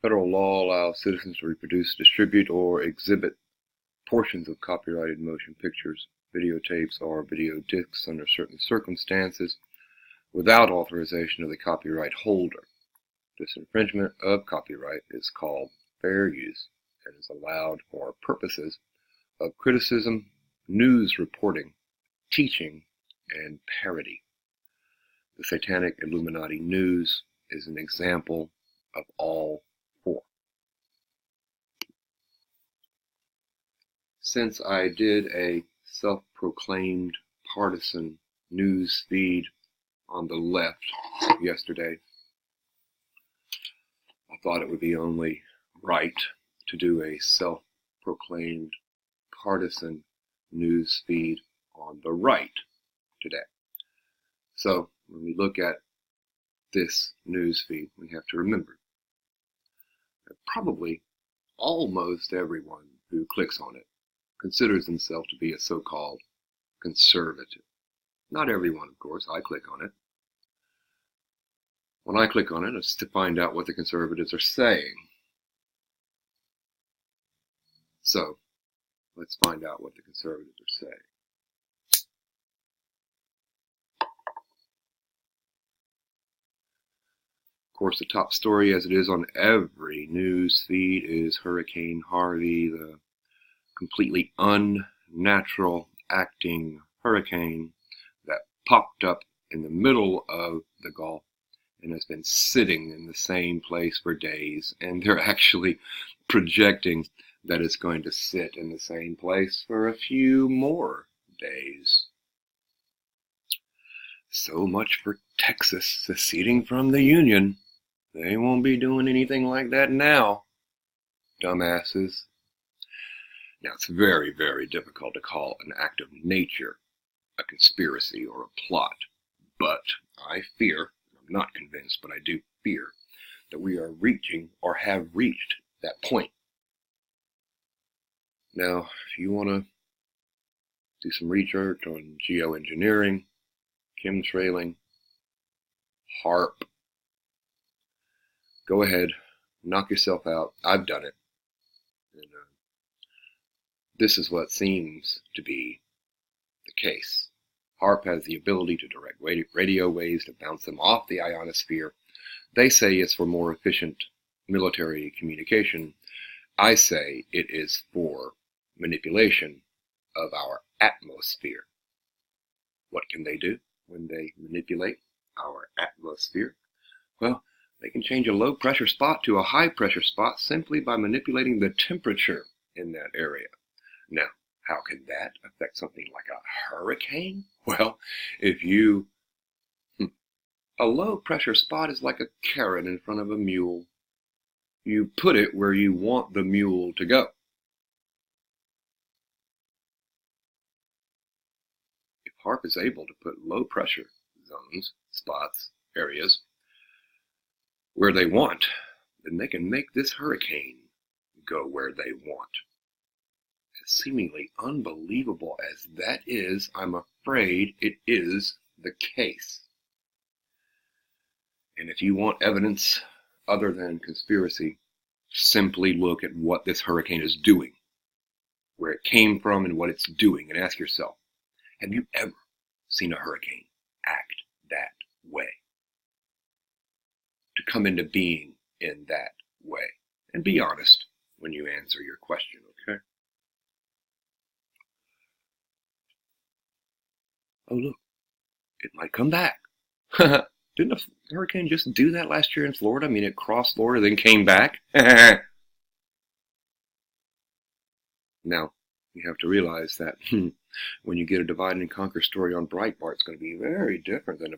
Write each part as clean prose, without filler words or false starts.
Federal law allows citizens to reproduce, distribute, or exhibit portions of copyrighted motion pictures, videotapes, or video discs under certain circumstances without authorization of the copyright holder. This infringement of copyright is called fair use and is allowed for purposes of criticism, news reporting, teaching, and parody. The Satanic Illuminati news is an example of all four. Since I did a self-proclaimed partisan news feed on the left yesterday, I thought it would be only right to do a self-proclaimed partisan news feed on the right today. So when we look at this news feed, we have to remember that probably almost everyone who clicks on it considers themselves to be a so-called conservative. Not everyone, of course. I click on it. When I click on it, it's to find out what the conservatives are saying. So, let's find out what the conservatives are saying. Of course, the top story, as it is on every news feed, is Hurricane Harvey, the completely unnatural acting hurricane that popped up in the middle of the Gulf and has been sitting in the same place for days, and they're actually projecting that it's going to sit in the same place for a few more days. So much for Texas seceding from the Union. They won't be doing anything like that now, dumbasses. Now, it's very, very difficult to call an act of nature a conspiracy or a plot, but I fear, I'm not convinced, but I do fear that we are reaching or have reached that point. Now, if you want to do some research on geoengineering, chemtrailing, HARP, go ahead, knock yourself out. I've done it. And this is what seems to be the case. HARP has the ability to direct radio waves to bounce them off the ionosphere. They say it's for more efficient military communication. I say it is for manipulation of our atmosphere. What can they do when they manipulate our atmosphere? Well, they can change a low pressure spot to a high pressure spot simply by manipulating the temperature in that area. Now, how can that affect something like a hurricane? Well, a low pressure spot is like a carrot in front of a mule. You put it where you want the mule to go. If HARP is able to put low pressure zones, spots, areas, where they want, then they can make this hurricane go where they want. As seemingly unbelievable as that is, I'm afraid it is the case. And if you want evidence other than conspiracy, simply look at what this hurricane is doing, where it came from and what it's doing, and ask yourself, have you ever seen a hurricane act that way? To come into being in that way. And be honest when you answer your question, okay? Oh, look, it might come back. Didn't a hurricane just do that last year in Florida? I mean, it crossed Florida, then came back. Now, you have to realize that when you get a divide and conquer story on Breitbart, it's going to be very different than the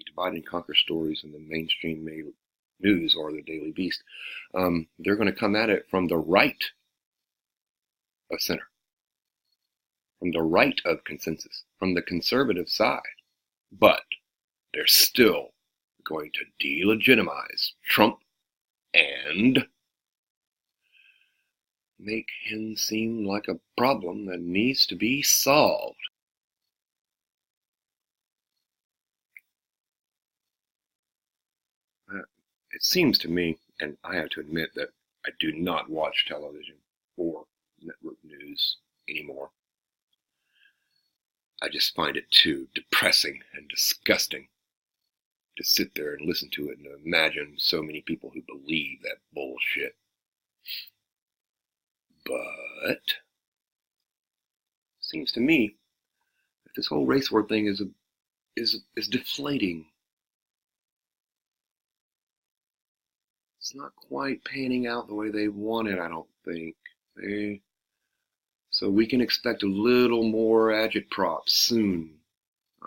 divide and conquer stories in the mainstream news or the Daily Beast. They're going to come at it from the right of center, from the right of consensus, from the conservative side. But they're still going to delegitimize Trump and make him seem like a problem that needs to be solved. It seems to me And I have to admit that I do not watch television or network news anymore. I just find it too depressing and disgusting to sit there and listen to it and imagine so many people who believe that bullshit. But it seems to me that this whole race war thing is deflating. It's not quite panning out the way they wanted, I don't think. So we can expect a little more agitprop soon.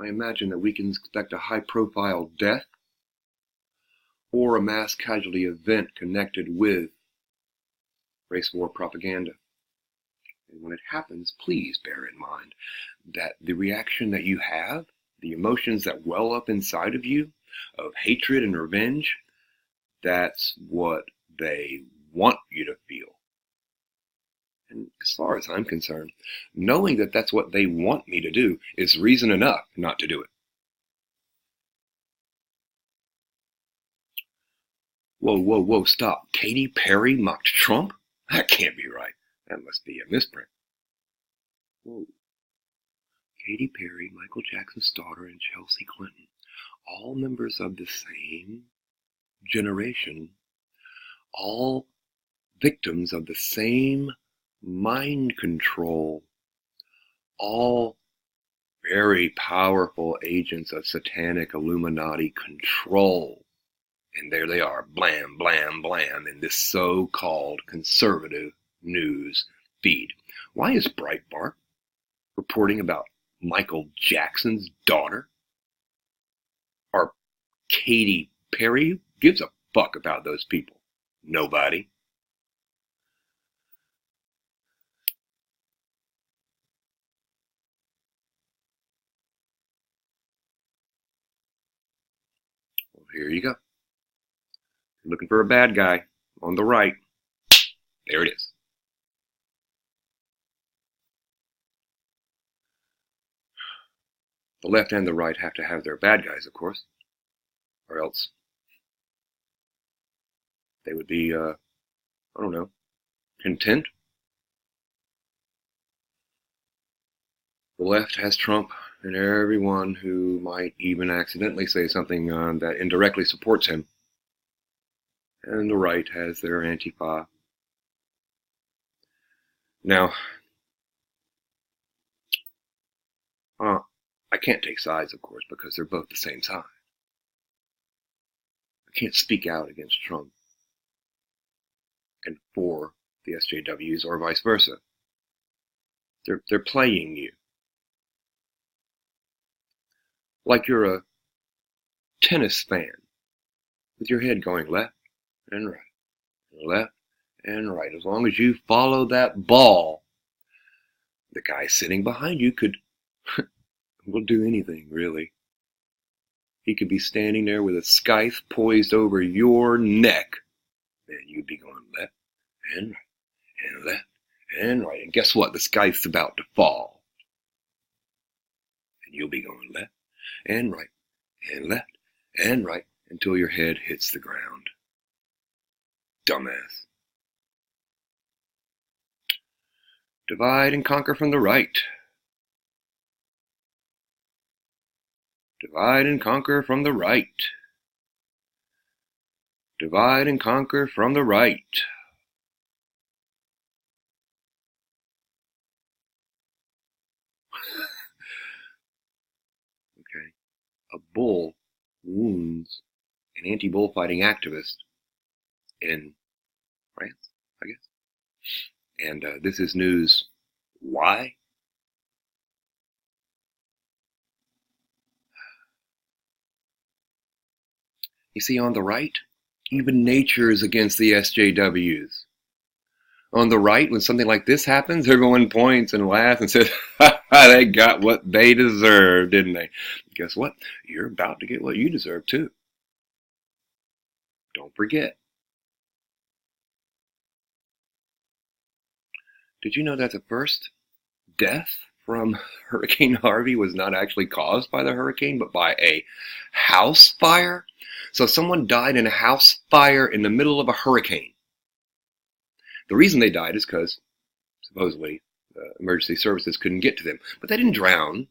I imagine that we can expect a high-profile death or a mass casualty event connected with race war propaganda. And when it happens, please bear in mind that the reaction that you have, the emotions that well up inside of you of hatred and revenge, that's what they want you to feel. And as far as I'm concerned, knowing that that's what they want me to do is reason enough not to do it. Whoa, stop. Katy Perry mocked Trump? That can't be right. That must be a misprint. Whoa. Katy Perry, Michael Jackson's daughter, and Chelsea Clinton, all members of the same generation, all victims of the same mind control, all very powerful agents of Satanic Illuminati control. And there they are, blam, blam, blam, in this so-called conservative news feed. Why is Breitbart reporting about Michael Jackson's daughter? Or Katy Perry? Who gives a fuck about those people? Nobody. Well, here you go. You're looking for a bad guy on the right. There it is. The left and the right have to have their bad guys, of course, or else they would be, I don't know, content. The left has Trump and everyone who might even accidentally say something that indirectly supports him. And the right has their Antifa. Now, I can't take sides, of course, because they're both the same side. I can't speak out against Trump and for the SJWs or vice versa. They're playing you. Like you're a tennis fan with your head going left and right, left and right. As long as you follow that ball, the guy sitting behind you will do anything, really. He could be standing there with a scythe poised over your neck, and you'd be going left and right and left and right. And guess what? The scythe's about to fall. And you'll be going left and right and left and right until your head hits the ground. Dumbass. Divide and conquer from the right. Divide and conquer from the right. Divide and conquer from the right. Okay. A bull wounds an anti-bullfighting activist in France, I guess. And this is news. Why? You see, on the right, even nature is against the SJWs. On the right, when something like this happens, everyone points and laughs and says, ha ha, they got what they deserved, didn't they? Guess what? You're about to get what you deserve, too. Don't forget. Did you know that the first death from Hurricane Harvey was not actually caused by the hurricane, but by a house fire. So someone died in a house fire in the middle of a hurricane. The reason they died is because, supposedly, emergency services couldn't get to them. But they didn't drown.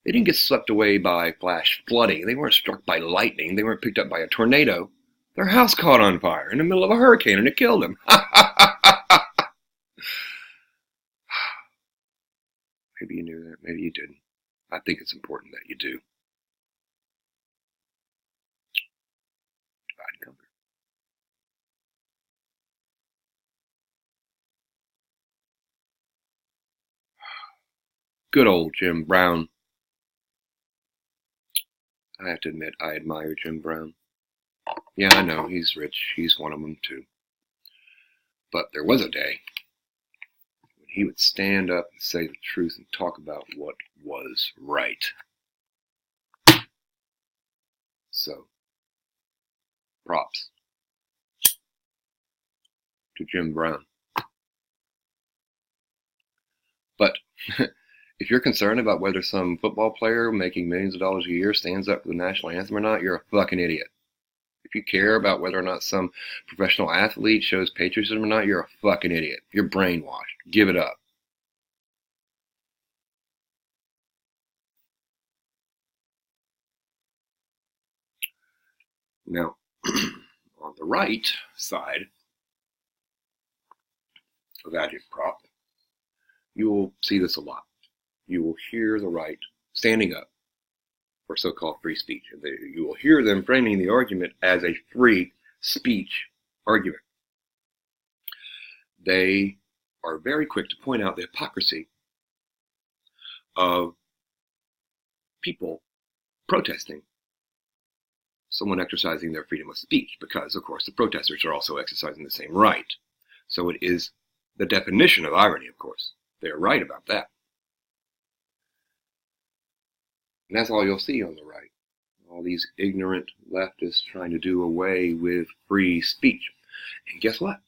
They didn't get swept away by flash flooding. They weren't struck by lightning. They weren't picked up by a tornado. Their house caught on fire in the middle of a hurricane, and it killed them. Maybe you knew that. Maybe you didn't. I think it's important that you do. Divide and conquer. Good old Jim Brown. I have to admit, I admire Jim Brown. Yeah, I know, he's rich. He's one of them, too. But there was a day when he would stand up and say the truth and talk about what was right. So, props to Jim Brown. But if you're concerned about whether some football player making millions of dollars a year stands up for the national anthem or not, you're a fucking idiot. If you care about whether or not some professional athlete shows patriotism or not, you're a fucking idiot. You're brainwashed. Give it up. Now, on the right side of agitprop, you will see this a lot. You will hear the right standing up for so-called free speech. And you will hear them framing the argument as a free speech argument. They are very quick to point out the hypocrisy of people protesting someone exercising their freedom of speech, because, of course, the protesters are also exercising the same right. So it is the definition of irony, of course. They're right about that. And that's all you'll see on the right. All these ignorant leftists trying to do away with free speech. And guess what?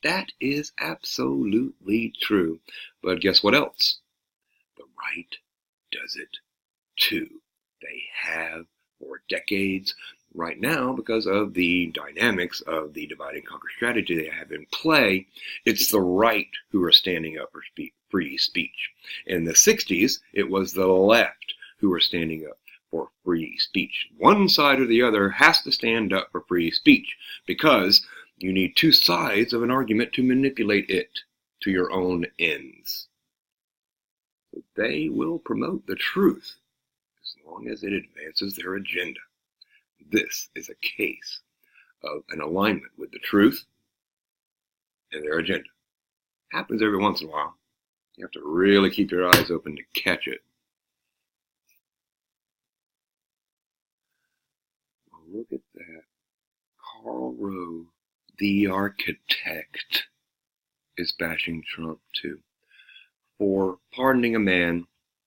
That is absolutely true. But guess what else? The right does it too. They have for decades. Right now, because of the dynamics of the divide and conquer strategy they have in play, it's the right who are standing up for free speech. In the 60s, it was the left who were standing up for free speech. One side or the other has to stand up for free speech, because you need two sides of an argument to manipulate it to your own ends. They will promote the truth as long as it advances their agenda. This is a case of an alignment with the truth and their agenda. Happens every once in a while. You have to really keep your eyes open to catch it. Well, look at that. Karl Rove, the architect, is bashing Trump too for pardoning a man,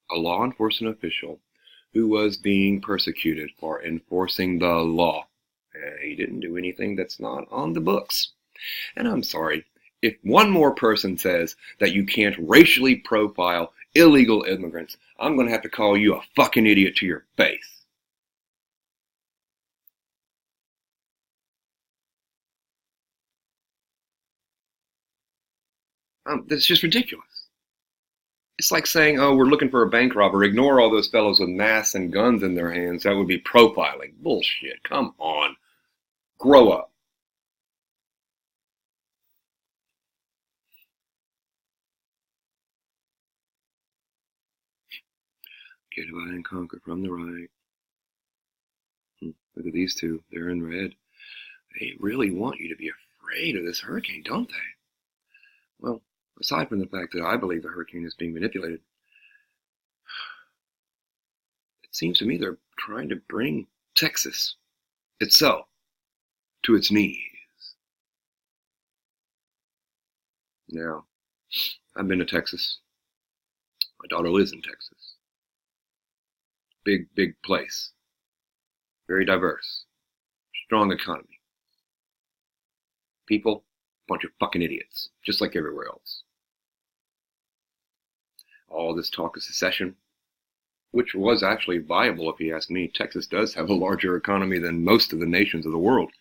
a law enforcement official, who was being persecuted for enforcing the law. He didn't do anything that's not on the books. And I'm sorry, if one more person says that you can't racially profile illegal immigrants, I'm going to have to call you a fucking idiot to your face. That's just ridiculous. It's like saying, oh, we're looking for a bank robber. Ignore all those fellows with masks and guns in their hands. That would be profiling. Bullshit. Come on. Grow up. Get divide and conquer from the right. Look at these two. They're in red. They really want you to be afraid of this hurricane, don't they? Well, aside from the fact that I believe the hurricane is being manipulated, it seems to me they're trying to bring Texas itself to its knees. Now, I've been to Texas. My daughter lives in Texas. Big, big place. Very diverse. Strong economy. People, bunch of fucking idiots, just like everywhere else. all this talk of secession, which was actually viable if you ask me. Texas does have a larger economy than most of the nations of the world.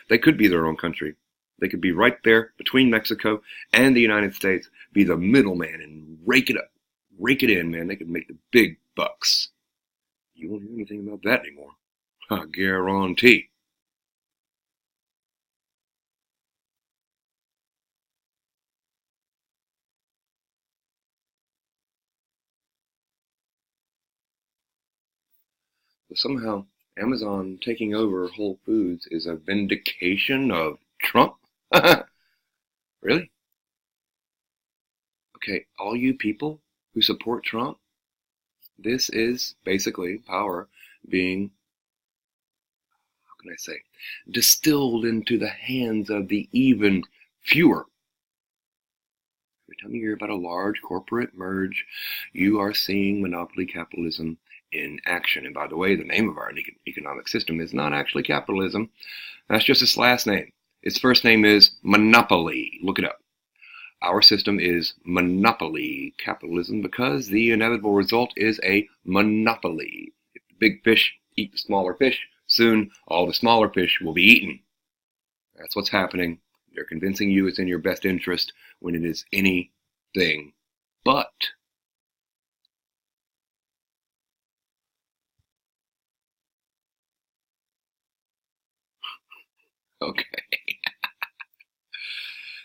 They could be their own country. They could be right there between Mexico and the United States, be the middleman and rake it up, rake it in, man. They could make the big bucks. You won't hear anything about that anymore. I guarantee. But somehow, Amazon taking over Whole Foods is a vindication of Trump? Really? Okay, all you people who support Trump, this is basically power being, how can I say, distilled into the hands of the even fewer. Every time you hear about a large corporate merge, you are seeing monopoly capitalism in action. And by the way, the name of our economic system is not actually capitalism. That's just its last name. Its first name is monopoly. Look it up. Our system is monopoly capitalism because the inevitable result is a monopoly. If the big fish eat the smaller fish, soon all the smaller fish will be eaten. That's what's happening. They're convincing you it's in your best interest when it is anything but. Okay.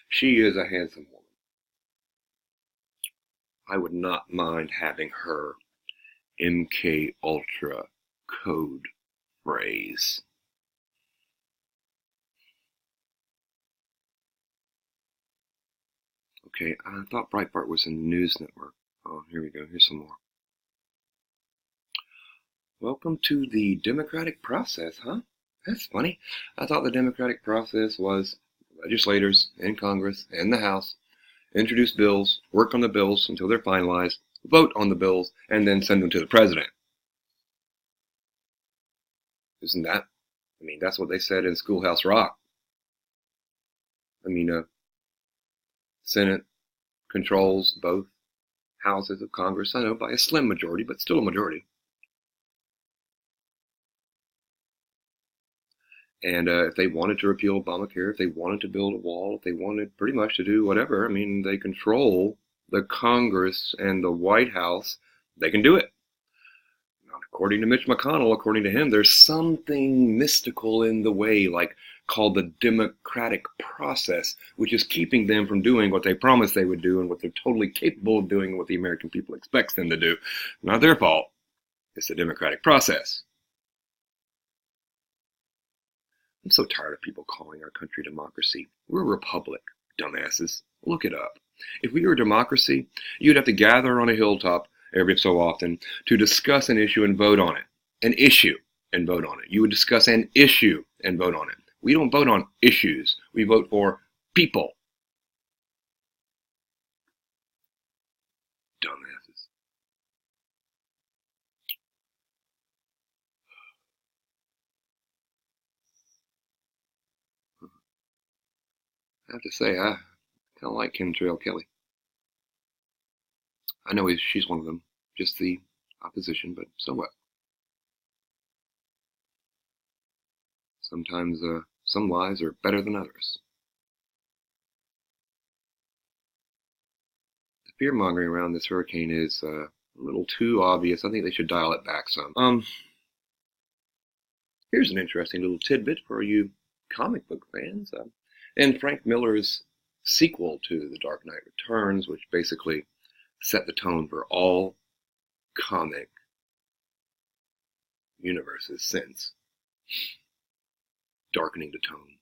She is a handsome woman. I would not mind having her MK Ultra code phrase. Okay, I thought Breitbart was in the news network. Oh, here we go. Here's some more. Welcome to the democratic process, huh? That's funny. I thought the democratic process was legislators in Congress and the House introduce bills, work on the bills until they're finalized, vote on the bills, and then send them to the president. Isn't that? I mean, that's what they said in Schoolhouse Rock. I mean, Senate controls both houses of Congress, I know, by a slim majority, but still a majority. And if they wanted to repeal Obamacare, if they wanted to build a wall, if they wanted pretty much to do whatever, I mean, they control the Congress and the White House. They can do it. Now, according to Mitch McConnell, according to him, there's something mystical in the way, like called the democratic process, which is keeping them from doing what they promised they would do and what they're totally capable of doing and what the American people expects them to do. Not their fault. It's the democratic process. I'm so tired of people calling our country democracy. We're a republic, dumbasses. Look it up. If we were a democracy, you'd have to gather on a hilltop every so often to discuss an issue and vote on it. An issue and vote on it. You would discuss an issue and vote on it. We don't vote on issues. We vote for people. Dumbasses. I have to say, I kind of like Chemtrail Kelly. I know she's one of them, just the opposition, but so what? Sometimes some lies are better than others. The fear-mongering around this hurricane is a little too obvious. I think they should dial it back some. Here's an interesting little tidbit for you comic book fans. In Frank Miller's sequel to The Dark Knight Returns, which basically set the tone for all comic universes since, darkening the tone,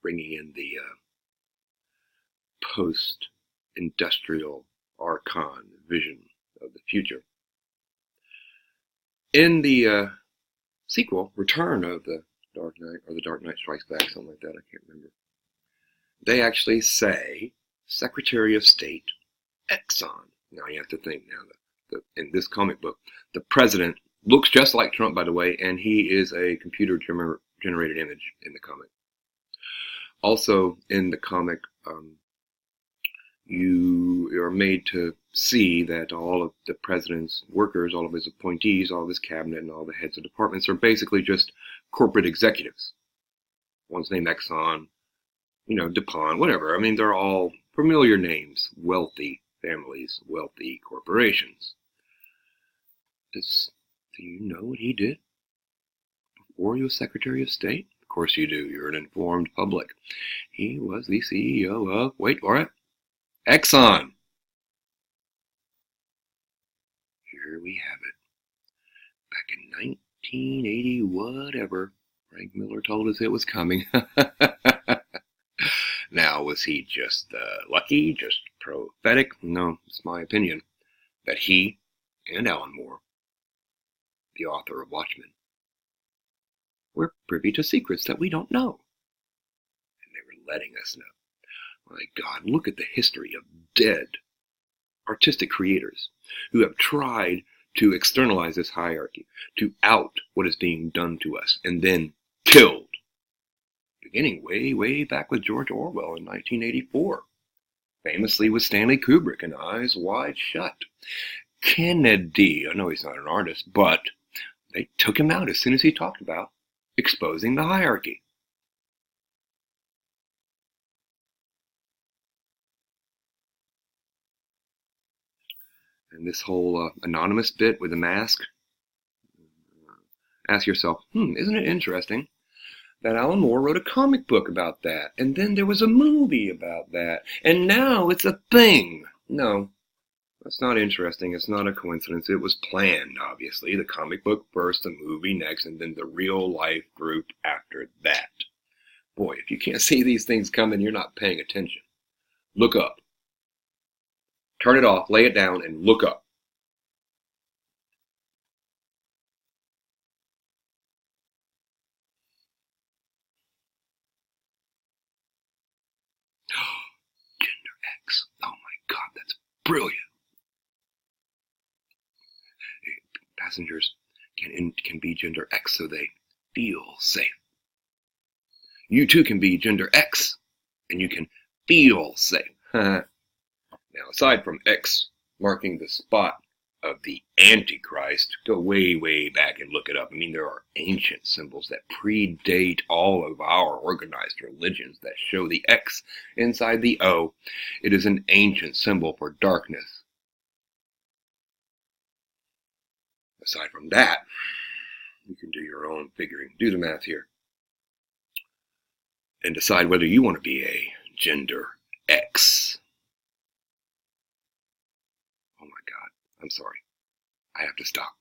bringing in the post-industrial archon vision of the future. In the sequel, Return of the Dark Knight, or The Dark Knight Strikes Back, something like that, I can't remember, they actually say Secretary of State Exxon. Now you have to think now, in this comic book, the president looks just like Trump, by the way, and he is a computer-generated image in the comic. Also in the comic, you are made to see that all of the president's workers, all of his appointees, all of his cabinet, and all the heads of departments are basically just corporate executives. One's named Exxon, DuPont, whatever. I mean, they're all familiar names, wealthy families, wealthy corporations. Do you know what he did before he was Secretary of State? Of course you do. You're an informed public. He was the CEO of, wait for it, Exxon. Here we have it. Back in 1980, whatever, Frank Miller told us it was coming. Now, was he just lucky, just prophetic? No, it's my opinion that he and Alan Moore, the author of Watchmen, were privy to secrets that we don't know. And they were letting us know. My God, look at the history of dead artistic creators who have tried to externalize this hierarchy, to out what is being done to us, and then killed. Beginning way, way back with George Orwell in 1984. Famously with Stanley Kubrick in Eyes Wide Shut. Kennedy, I know he's not an artist, but they took him out as soon as he talked about exposing the hierarchy. And this whole anonymous bit with the mask, ask yourself, isn't it interesting that Alan Moore wrote a comic book about that, and then there was a movie about that, and now it's a thing? No, that's not interesting. It's not a coincidence. It was planned, obviously. The comic book first, the movie next, and then the real life group after that. Boy, if you can't see these things coming, you're not paying attention. Look up. Turn it off, lay it down, and look up. Gender X. Oh my God, that's brilliant. Passengers can be gender X so they feel safe. You too can be gender X, and you can feel safe. Now, aside from X marking the spot of the Antichrist, go way, way back and look it up. I mean, there are ancient symbols that predate all of our organized religions that show the X inside the O. It is an ancient symbol for darkness. Aside from that, you can do your own figuring. Do the math here. And decide whether you want to be a gender X. Oh my God, I'm sorry. I have to stop.